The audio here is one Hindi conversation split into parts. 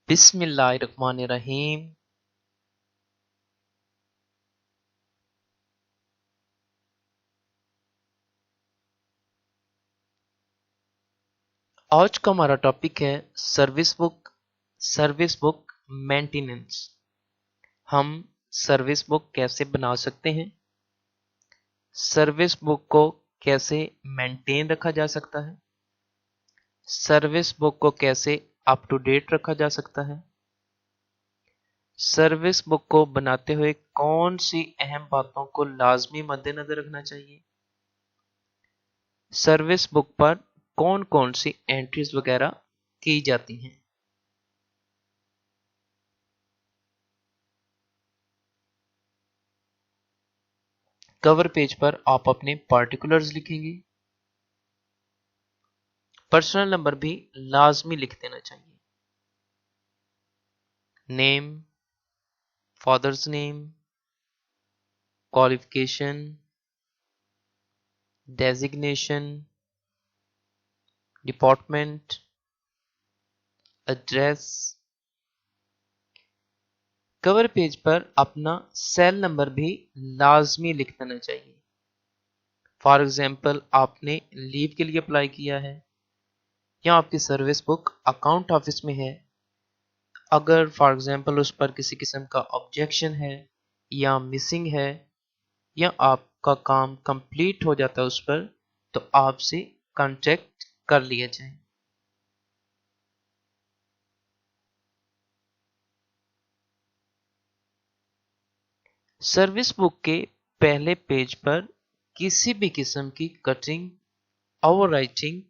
बिस्मिल्लाहिर्रहमानिर्रहीम। आज का हमारा टॉपिक है सर्विस बुक मेंटेनेंस। हम सर्विस बुक कैसे बना सकते हैं, सर्विस बुक को कैसे मेंटेन रखा जा सकता है, सर्विस बुक को कैसे अप टू डेट रखा जा सकता है, सर्विस बुक को बनाते हुए कौन सी अहम बातों को लाजमी मद्देनजर रखना चाहिए, सर्विस बुक पर कौन कौन सी एंट्रीज वगैरह की जाती हैं। कवर पेज पर आप अपने पार्टिकुलर्स लिखेंगे। पर्सनल नंबर भी लाजमी लिख देना चाहिए। Name, father's name, qualification, designation, department, address. Cover page पर अपना सेल नंबर भी लाजमी लिख देना चाहिए। फॉर एग्जाम्पल, आपने लीव के लिए अप्लाई किया है या आपकी सर्विस बुक अकाउंट ऑफिस में है। अगर फॉर एग्जाम्पल उस पर किसी किस्म का ऑब्जेक्शन है या मिसिंग है या आपका काम कंप्लीट हो जाता है उस पर, तो आपसे कांटेक्ट कर लिया जाए। सर्विस बुक के पहले पेज पर किसी भी किस्म की कटिंग, ओवर राइटिंग,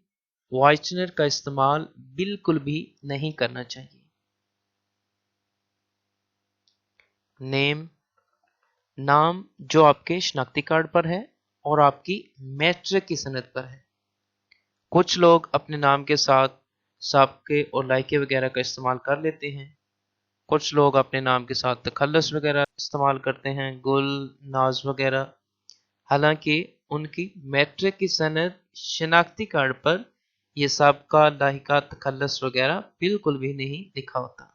वाइटनर का इस्तेमाल बिल्कुल भी नहीं करना चाहिए। नेम, नाम जो आपके शनाख्ती कार्ड पर है और आपकी मैट्रिक की सनद पर है। कुछ लोग अपने नाम के साथ साबके और लायके वगैरह का इस्तेमाल कर लेते हैं। कुछ लोग अपने नाम के साथ तखल्लुस वगैरह इस्तेमाल करते हैं, गुल, नाज वगैरह। हालांकि उनकी मैट्रिक की सनद, शनाख्ती कार्ड पर यह साबका, लाहिका, तखल्लुस वगैरह बिल्कुल भी नहीं लिखा होता,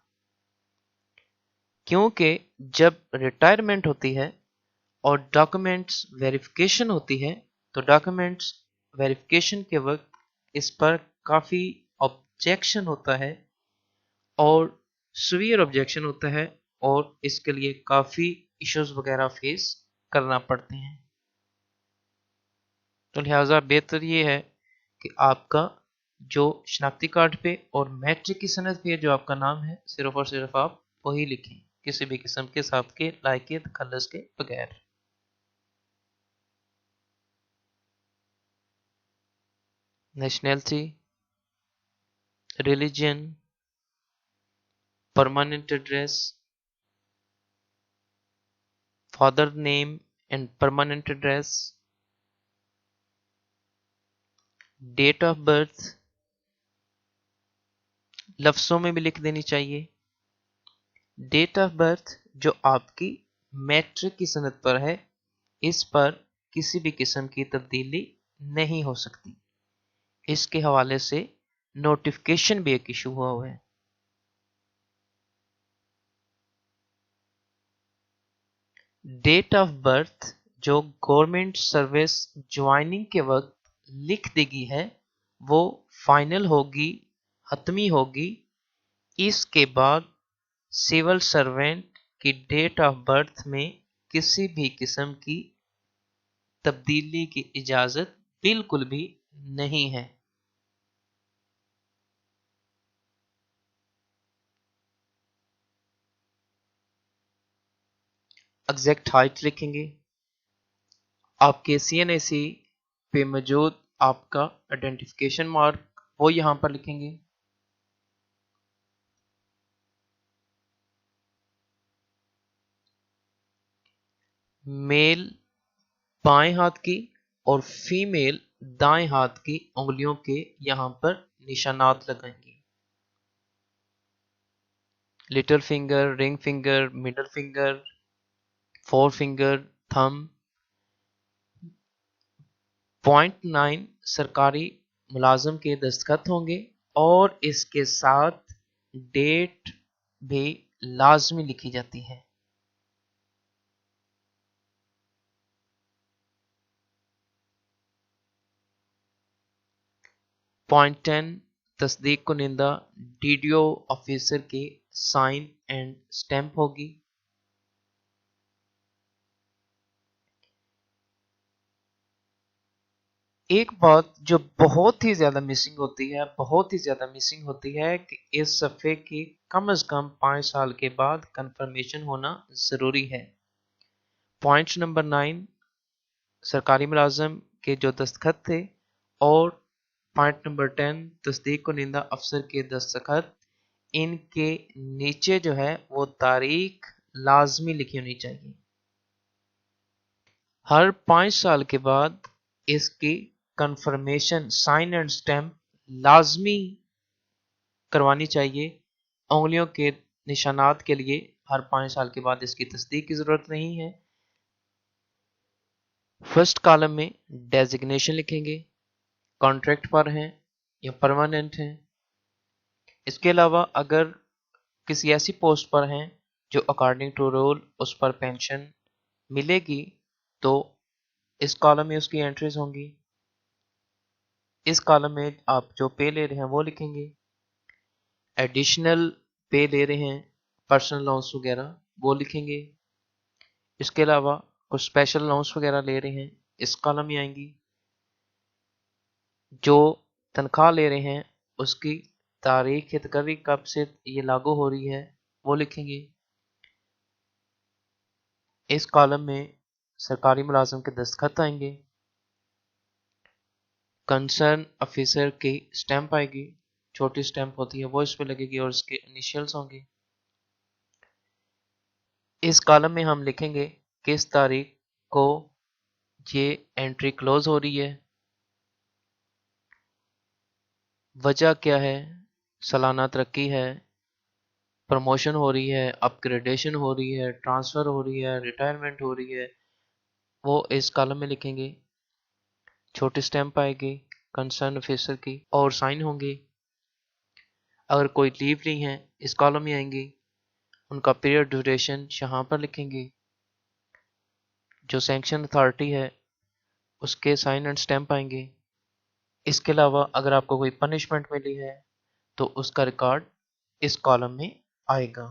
क्योंकि जब रिटायरमेंट होती है और डॉक्यूमेंट्स वेरिफिकेशन होती है, तो डॉक्यूमेंट्स वेरिफिकेशन के वक्त इस पर काफ़ी ऑब्जेक्शन होता है और सीवियर ऑब्जेक्शन होता है और इसके लिए काफ़ी इश्यूज वगैरह फेस करना पड़ते हैं। तो लिहाजा बेहतर ये है कि आपका जो शनाख्ती कार्ड पे और मैट्रिक की सनद पे जो आपका नाम है, सिर्फ और सिर्फ आप वही लिखें, किसी भी किस्म के साबके, लायके, तखल्लुस के बगैर। Nationality, religion, permanent address, father name and permanent address, date of birth लफ्ज़ों में भी लिख देनी चाहिए। डेट ऑफ बर्थ जो आपकी मैट्रिक की सनद पर है, इस पर किसी भी किस्म की तब्दीली नहीं हो सकती। इसके हवाले से नोटिफिकेशन भी एक इशू हुआ है। डेट ऑफ बर्थ जो गवर्नमेंट सर्विस ज्वाइनिंग के वक्त लिख देगी है, वो फाइनल होगी, हतमी होगी। इसके बाद सिविल सर्वेंट की डेट ऑफ बर्थ में किसी भी किस्म की तब्दीली की इजाज़त बिल्कुल भी नहीं है। एग्जैक्ट हाइट लिखेंगे। आपके CNAC पे मौजूद आपका आइडेंटिफिकेशन मार्क वो यहाँ पर लिखेंगे। मेल बाएं हाथ की और फीमेल दाएं हाथ की उंगलियों के यहाँ पर निशानात लगाएंगे। Little finger, ring finger, middle finger, four finger, thumb. 0.9 सरकारी मुलाजम के दस्तखत होंगे और इसके साथ डेट भी लाजमी लिखी जाती है। पॉइंट 10, तस्दीक कुनिंदा डीडीओ ऑफिसर की साइन एंड स्टैंप होगी। एक बात जो बहुत ही ज़्यादा मिसिंग होती है, कि इस सफ़े की कम से कम 5 साल के बाद कंफर्मेशन होना ज़रूरी है। पॉइंट नंबर 9, सरकारी मुलाजम के जो दस्तखत थे, और पॉइंट नंबर 10, तस्दीक कुनिंदा अफसर के दस्तखत, इनके नीचे जो है वो तारीख लाजमी लिखी होनी चाहिए। हर 5 साल के बाद इसकी कंफर्मेशन साइन एंड स्टैम्प लाजमी करवानी चाहिए। उंगलियों के निशानात के लिए हर 5 साल के बाद इसकी तस्दीक की ज़रूरत नहीं है। फर्स्ट कॉलम में डेजिग्नेशन लिखेंगे, कॉन्ट्रैक्ट पर हैं या परमानेंट हैं। इसके अलावा अगर किसी ऐसी पोस्ट पर हैं जो अकॉर्डिंग टू रूल उस पर पेंशन मिलेगी, तो इस कॉलम में उसकी एंट्रीज होंगी। इस कॉलम में आप जो पे ले रहे हैं वो लिखेंगे। एडिशनल पे ले रहे हैं, पर्सनल लोन्स वगैरह, वो लिखेंगे। इसके अलावा कुछ स्पेशल लोन्स वगैरह ले रहे हैं, इस कॉलम में आएंगी। जो तनख्वाह ले रहे हैं उसकी तारीख तकर्री कब से ये लागू हो रही है वो लिखेंगे। इस कॉलम में सरकारी मुलाजिम के दस्तखत आएंगे। कंसर्न ऑफिसर की स्टैंप आएगी, छोटी स्टैंप होती है वो इस पे लगेगी और इसके इनिशियल्स होंगे। इस कॉलम में हम लिखेंगे किस तारीख को ये एंट्री क्लोज हो रही है, वजह क्या है, सालाना तरक्की है, प्रमोशन हो रही है, अपग्रेडेशन हो रही है, ट्रांसफ़र हो रही है, रिटायरमेंट हो रही है, वो इस कॉलम में लिखेंगे। छोटी स्टैंप आएगी कंसर्न ऑफिसर की और साइन होंगे। अगर कोई लीव ली है इस कॉलम में आएंगी, उनका पीरियड ड्यूरेशन यहाँ पर लिखेंगे। जो सैंक्शन अथॉरिटी है उसके साइन एंड स्टैंप आएंगे। इसके अलावा अगर आपको कोई पनिशमेंट मिली है तो उसका रिकॉर्ड इस कॉलम में आएगा।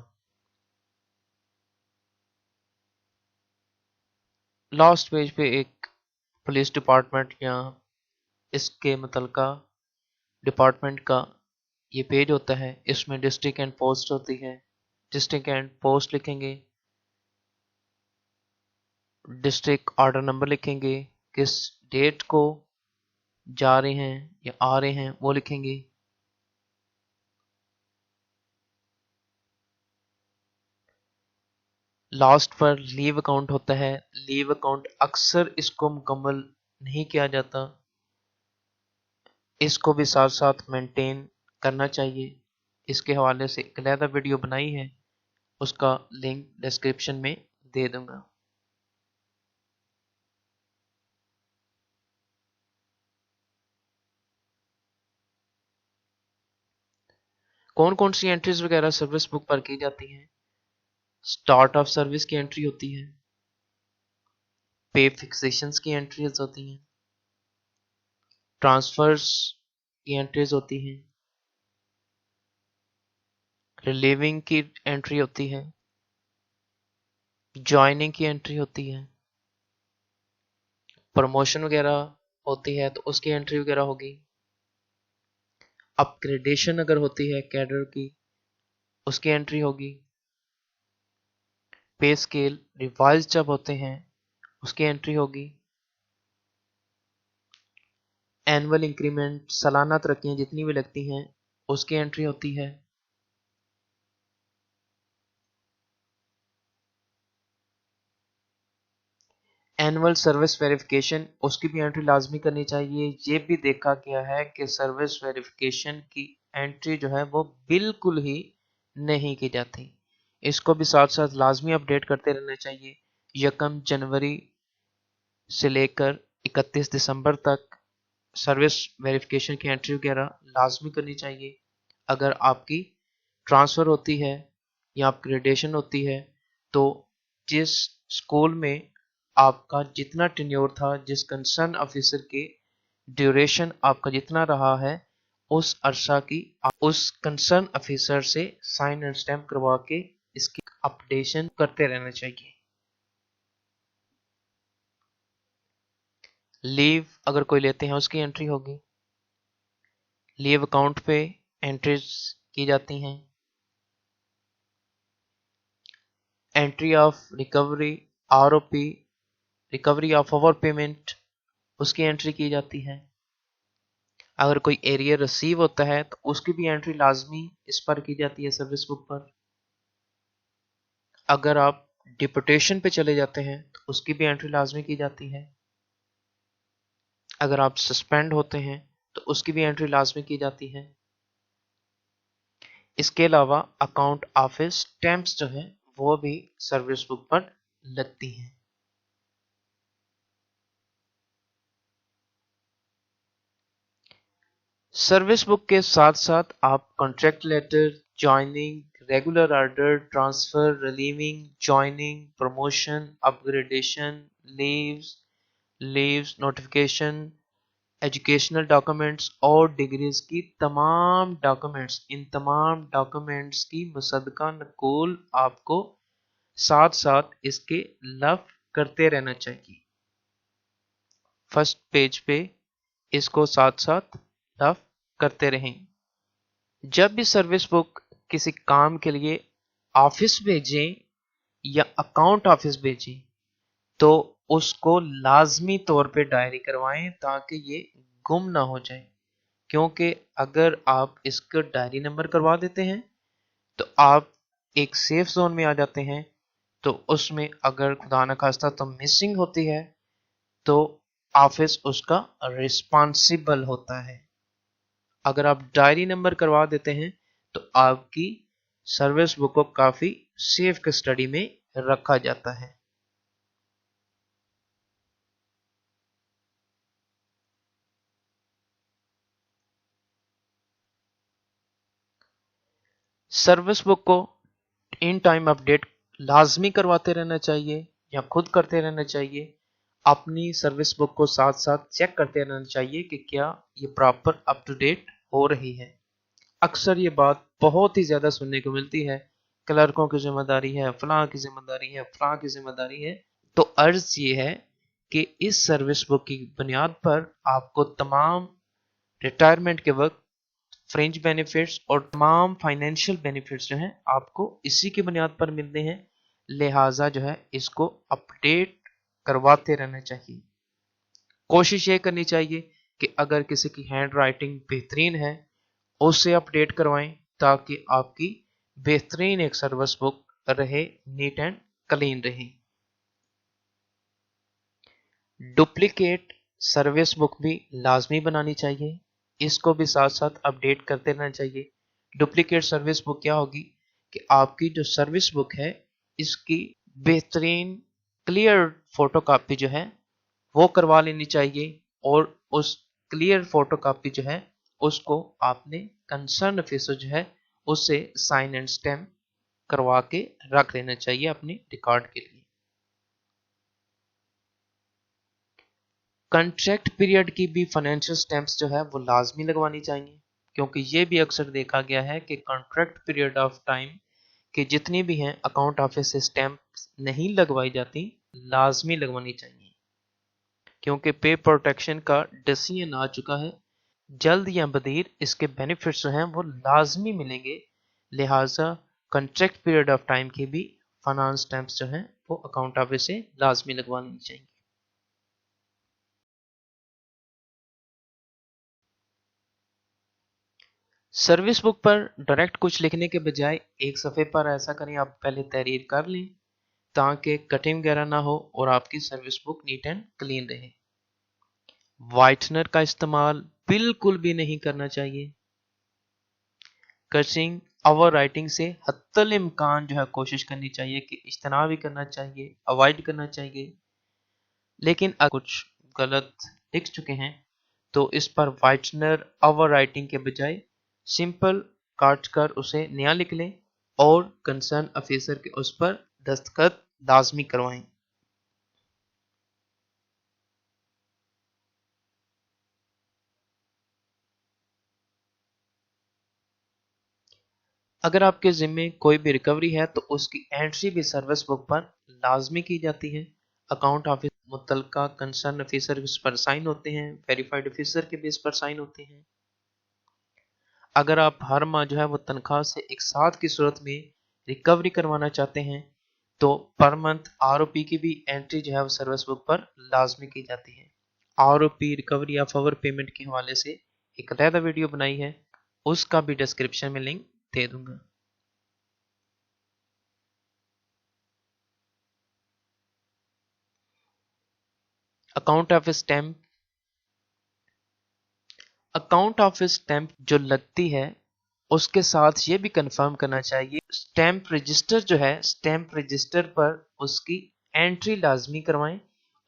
लास्ट पेज पे एक पुलिस डिपार्टमेंट या इसके मुतलका डिपार्टमेंट का ये पेज होता है, इसमें डिस्ट्रिक्ट एंड पोस्ट होती है। डिस्ट्रिक्ट एंड पोस्ट लिखेंगे, डिस्ट्रिक्ट ऑर्डर नंबर लिखेंगे, किस डेट को जा रहे हैं या आ रहे हैं वो लिखेंगे। लास्ट पर लीव अकाउंट होता है। लीव अकाउंट अक्सर इसको मुकम्मल नहीं किया जाता, इसको भी साथ साथ मेंटेन करना चाहिए। इसके हवाले से एक अलहदा वीडियो बनाई है, उसका लिंक डिस्क्रिप्शन में दे दूंगा। कौन कौन सी एंट्रीज वगैरह सर्विस बुक पर की जाती हैं? स्टार्ट ऑफ सर्विस की एंट्री होती है, पे फिक्सेशंस की एंट्रीज होती हैं, ट्रांसफर्स की एंट्रीज होती हैं, रिलीविंग की एंट्री होती है, ज्वाइनिंग की एंट्री होती है, प्रमोशन वगैरह होती है तो उसकी एंट्री वगैरह होगी, अपग्रेडेशन अगर होती है कैडर की उसकी एंट्री होगी, पे स्केल रिवाइज जब होते हैं उसकी एंट्री होगी, एनुअल इंक्रीमेंट सालाना तरक्कियां जितनी भी लगती हैं उसकी एंट्री होती है, एनुअल सर्विस वेरिफिकेशन उसकी भी एंट्री लाजमी करनी चाहिए। ये भी देखा गया है कि सर्विस वेरिफिकेशन की एंट्री जो है वो बिल्कुल ही नहीं की जाती, इसको भी साथ साथ लाजमी अपडेट करते रहना चाहिए। 1 जनवरी से लेकर 31 दिसंबर तक सर्विस वेरिफिकेशन की एंट्री वगैरह लाजमी करनी चाहिए। अगर आपकी ट्रांसफ़र होती है या अपग्रेडेशन होती है, तो जिस स्कूल में आपका जितना टेन्योर था, जिस कंसर्न ऑफिसर के ड्यूरेशन आपका जितना रहा है, उस अरसा की उस कंसर्न ऑफिसर से साइन एंड स्टैम्प करवा के इसकी अपडेशन करते रहना चाहिए। लीव अगर कोई लेते हैं उसकी एंट्री होगी, लीव अकाउंट पे एंट्रीज की जाती हैं। Entry of recovery, ROP, recovery of over payment, उसकी एंट्री की जाती है। अगर कोई एरियर रिसीव होता है तो उसकी भी एंट्री लाजमी इस पर की जाती है, सर्विस बुक पर। अगर आप डिपुटेशन पे चले जाते हैं तो उसकी भी एंट्री लाजमी की जाती है। अगर आप सस्पेंड होते हैं तो उसकी भी एंट्री लाजमी की जाती है। इसके अलावा अकाउंट ऑफिस स्टैम्प्स जो है वो भी सर्विस बुक पर लगती हैं। सर्विस बुक के साथ साथ आप contract letter, joining, regular order, transfer, relieving, joining, promotion, upgradation, leaves notification, educational documents और डिग्रीज की तमाम डॉक्यूमेंट्स, इन तमाम डॉक्यूमेंट्स की मुसद्दका नकूल आपको साथ साथ इसके लव करते रहना चाहिए। फर्स्ट पेज पे इसको साथ साथ लव करते रहें। जब भी सर्विस बुक किसी काम के लिए ऑफिस भेजें या अकाउंट ऑफिस भेजें तो उसको लाजमी तौर पे डायरी करवाएं ताकि ये गुम ना हो जाए। क्योंकि अगर आप इसका डायरी नंबर करवा देते हैं तो आप एक सेफ जोन में आ जाते हैं। तो उसमें अगर खुदा न खास्ता तो मिसिंग होती है तो ऑफिस उसका रिस्पॉन्सिबल होता है। अगर आप डायरी नंबर करवा देते हैं तो आपकी सर्विस बुक को काफी सेफ कस्टडी में रखा जाता है। सर्विस बुक को इन टाइम अपडेट लाजमी करवाते रहना चाहिए या खुद करते रहना चाहिए। अपनी सर्विस बुक को साथ साथ चेक करते रहना चाहिए कि क्या ये प्रॉपर अप टू डेट हो रही है। अक्सर ये बात बहुत ही ज़्यादा सुनने को मिलती है, क्लर्कों की जिम्मेदारी है, फलां की जिम्मेदारी है, फलां की जिम्मेदारी है। तो अर्ज ये है कि इस सर्विस बुक की बुनियाद पर आपको तमाम रिटायरमेंट के वक्त फ्रिंज बेनिफिट्स और तमाम फाइनेंशियल बेनिफिट्स जो हैं आपको इसी की बुनियाद पर मिलते हैं। लिहाजा जो है इसको अपडेट करवाते रहना चाहिए। कोशिश ये करनी चाहिए कि अगर किसी की हैंड राइटिंग बेहतरीन है उसे अपडेट करवाएं ताकि आपकी बेहतरीन एक सर्विस बुक रहे, नीट एंड क्लीन रहे। डुप्लीकेट सर्विस बुक भी लाजमी बनानी चाहिए, इसको भी साथ साथ अपडेट करते रहना चाहिए। डुप्लीकेट सर्विस बुक क्या होगी कि आपकी जो सर्विस बुक है इसकी बेहतरीन क्लियर फोटोकॉपी जो है वो करवा लेनी चाहिए और उस क्लियर फोटोकॉपी जो है उसको आपने कंसर्न ऑफिसर जो है उससे साइन एंड स्टैम्प करवा के रख लेना चाहिए अपने रिकॉर्ड के लिए। कॉन्ट्रैक्ट पीरियड की भी फाइनेंशियल स्टैम्प्स जो है वो लाजमी लगवानी चाहिए, क्योंकि ये भी अक्सर देखा गया है कि कॉन्ट्रैक्ट पीरियड ऑफ टाइम की जितनी भी हैं अकाउंट ऑफिस से स्टैम्प्स नहीं लगवाई जाती, लाजमी लगवानी चाहिए। क्योंकि पे प्रोटेक्शन का डिसीजन आ चुका है, जल्द या बदीर इसके बेनिफिट्स जो हैं वो लाजमी मिलेंगे। लिहाजा कॉन्ट्रैक्ट पीरियड ऑफ टाइम की भी फाइनेंस स्टैम्प्स जो हैं वो अकाउंट ऑफिस से लाजमी लगवानी चाहिए। सर्विस बुक पर डायरेक्ट कुछ लिखने के बजाय एक सफ़े पर ऐसा करें, आप पहले तहरीर कर लें ताकि कटिंग वगैरह ना हो और आपकी service book neat and clean रहे। वाइटनर का इस्तेमाल बिल्कुल भी नहीं करना चाहिए। कटिंग ओवर राइटिंग से हत्तल इम्कान जो है कोशिश करनी चाहिए कि इज्तना भी करना चाहिए, अवॉइड करना चाहिए। लेकिन अगर कुछ गलत लिख चुके हैं तो इस पर वाइटनर ओवर राइटिंग के बजाय सिंपल काट कर उसे नया लिख लें और कंसर्न ऑफिसर के उस पर दस्तखत लाजमी करवाएं। अगर आपके ज़िम्मे कोई भी रिकवरी है तो उसकी एंट्री भी सर्विस बुक पर लाजमी की जाती है। अकाउंट ऑफिस मुतलका कंसर्न ऑफिसर के उस पर साइन होते हैं, वेरीफाइड ऑफिसर के भी इस पर साइन होते हैं। अगर आप हर माह जो है वो तनख्वाह से एक साथ की सूरत में रिकवरी करवाना चाहते हैं तो पर मंथ आरओपी की भी एंट्री जो है वो सर्विस बुक पर लाजमी की जाती है। आरओपी रिकवरी या फॉरवर्ड पेमेंट के हवाले से एक अलहदा वीडियो बनाई है, उसका भी डिस्क्रिप्शन में लिंक दे दूंगा। Account of stamp, account of stamp जो लगती है उसके साथ ये भी कंफर्म करना चाहिए स्टैम्प रजिस्टर जो है स्टैम्प रजिस्टर पर उसकी एंट्री लाजमी करवाएं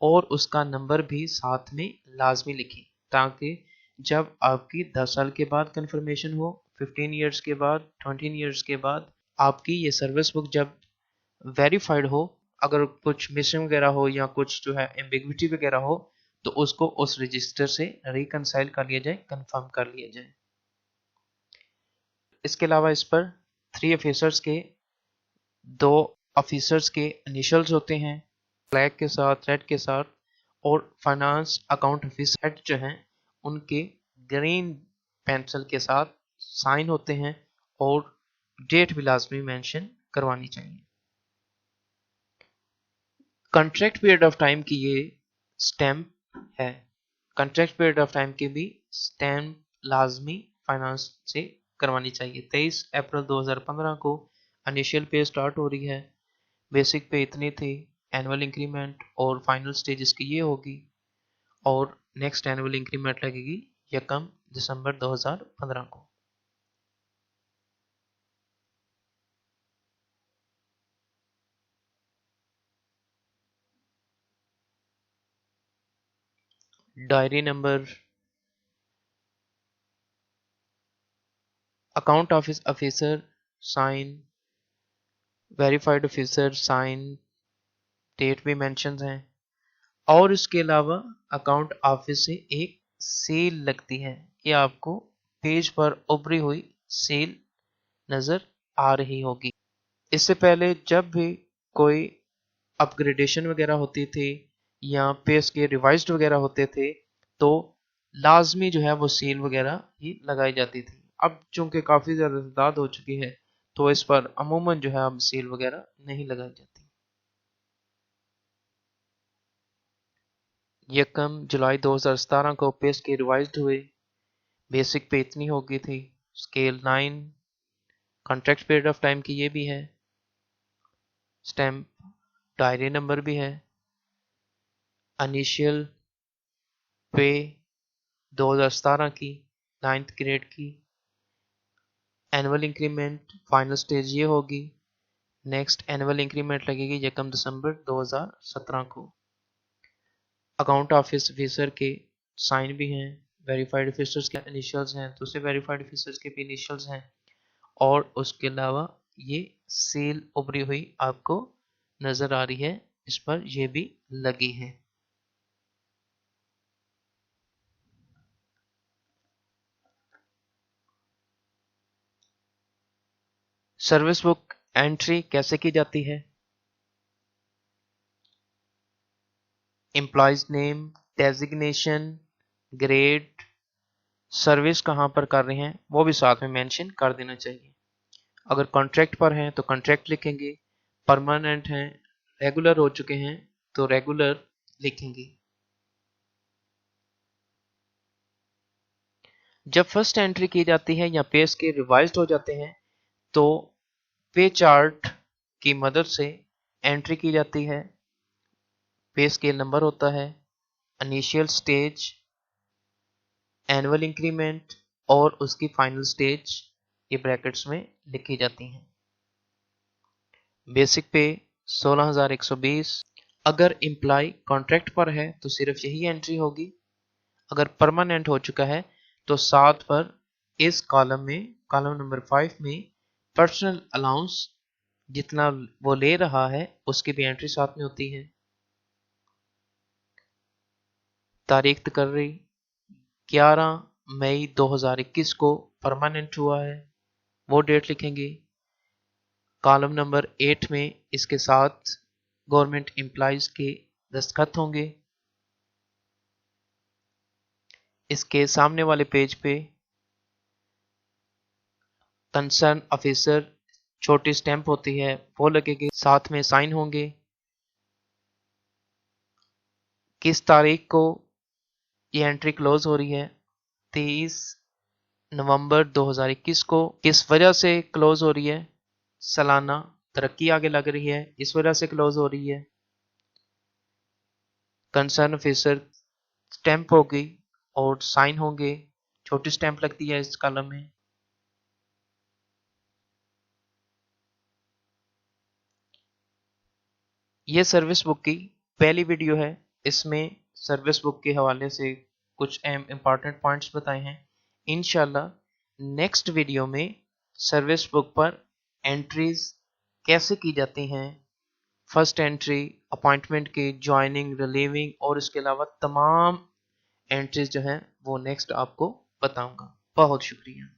और उसका नंबर भी साथ में लाजमी लिखें, ताकि जब आपकी 10 साल के बाद कंफर्मेशन हो, 15 ईयर्स के बाद, 20 ईयर्स के बाद आपकी ये सर्विस बुक जब वेरीफाइड हो, अगर कुछ मिसिंग वगैरह हो या कुछ जो है एम्बिग्विटी वगैरह हो तो उसको उस रजिस्टर से रिकनसाइल कर लिया जाए, कंफर्म कर लिया जाए। इसके अलावा इस पर 3 ऑफिसर्स के 2 ऑफिसर्स के इनिशियल्स होते हैं, ब्लैक के साथ, रेड के साथ, और फाइनेंस अकाउंट ऑफिस हेड जो हैं उनके ग्रीन पेंसिल के साथ साइन होते हैं और डेट भी लाजमी मेंशन करवानी चाहिए। कॉन्ट्रैक्ट पीरियड ऑफ टाइम की ये स्टैम्प है, कॉन्ट्रैक्ट पीरियड ऑफ टाइम की भी स्टैम्प लाजमी फाइनेंस से करवानी चाहिए। 23 अप्रैल 2015 को इनिशियल पे स्टार्ट हो रही है, बेसिक पे इतनी थी, एनुअल इंक्रीमेंट और फाइनल स्टेज इसकी ये होगी, और नेक्स्ट एनुअल इंक्रीमेंट लगेगी 1 दिसंबर 2015 को। Diary number, account office officer sign, verified officer sign, date भी मेंशन है, और इसके अलावा अकाउंट ऑफिस से एक सेल लगती है, ये आपको पेज पर उभरी हुई सेल नजर आ रही होगी। इससे पहले जब भी कोई अपग्रेडेशन वगैरह होती थी या पे स्केल रिवाइज्ड वगैरह होते थे तो लाजमी जो है वो सेल वगैरह ही लगाई जाती थी। अब चूंकि काफ़ी ज़्यादा तादाद हो चुकी है तो इस पर अमूमन जो है अब सेल वगैरह नहीं लगाई जाती। 1 जुलाई 2017 को पे स्केल रिवाइज्ड हुए, बेसिक पे इतनी हो गई थी, scale 9, contract period of time की ये भी है, स्टैम्प डायरी नंबर भी है, इनिशियल पे 2017 की 9th ग्रेड की, एनुअल इंक्रीमेंट फाइनल स्टेज ये होगी, नेक्स्ट एनुअल इंक्रीमेंट लगेगी 1 दिसंबर 2017 को। अकाउंट ऑफिस ऑफिसर के साइन भी हैं, वेरीफाइड ऑफिसर्स के इनिशियल्स हैं, दूसरे वेरीफाइड ऑफिसर्स के भी इनिशियल्स हैं, और उसके अलावा ये सील उभरी हुई आपको नज़र आ रही है, इस पर ये भी लगी है। सर्विस बुक एंट्री कैसे की जाती है? Employees name, designation, grade, service कहाँ पर कर रहे हैं वो भी साथ में मेंशन कर देना चाहिए। अगर कॉन्ट्रैक्ट पर हैं तो कॉन्ट्रैक्ट लिखेंगे, परमानेंट हैं, रेगुलर हो चुके हैं तो रेगुलर लिखेंगे। जब फर्स्ट एंट्री की जाती है या पे स्केल रिवाइज्ड हो जाते हैं तो पे चार्ट की मदद से एंट्री की जाती है। पे स्केल नंबर होता है, इनिशियल स्टेज, एनुअल इंक्रीमेंट और उसकी फाइनल स्टेज ये ब्रैकेट्स में लिखी जाती हैं। बेसिक पे 16,120, अगर एम्प्लॉय कॉन्ट्रैक्ट पर है तो सिर्फ यही एंट्री होगी, अगर परमानेंट हो चुका है तो साथ पर इस कॉलम में, कॉलम नंबर 5 में पर्सनल अलाउंस जितना वो ले रहा है उसकी भी एंट्री साथ में होती है। तारीख तकर्री 11 मई 2021 को परमानेंट हुआ है, वो डेट लिखेंगे। कॉलम नंबर 8 में इसके साथ गवर्नमेंट एम्प्लॉइज के दस्तखत होंगे। इसके सामने वाले पेज पे कंसर्न ऑफिसर छोटी स्टैंप होती है वो लगेगी, साथ में साइन होंगे। किस तारीख को ये एंट्री क्लोज हो रही है? 23 नवंबर 2021 को। किस वजह से क्लोज हो रही है? सालाना तरक्की आगे लग रही है, इस वजह से क्लोज हो रही है। कंसर्न ऑफिसर स्टैंप होगी और साइन होंगे, छोटी स्टैंप लगती है इस कॉलम में। ये सर्विस बुक की पहली वीडियो है, इसमें सर्विस बुक के हवाले से कुछ अहम इम्पॉर्टेंट पॉइंट्स बताए हैं। इंशाल्लाह नेक्स्ट वीडियो में सर्विस बुक पर एंट्रीज कैसे की जाती हैं, फर्स्ट एंट्री, अपॉइंटमेंट की, ज्वाइनिंग, रिलीविंग और इसके अलावा तमाम एंट्रीज जो हैं वो नेक्स्ट आपको बताऊंगा। बहुत शुक्रिया।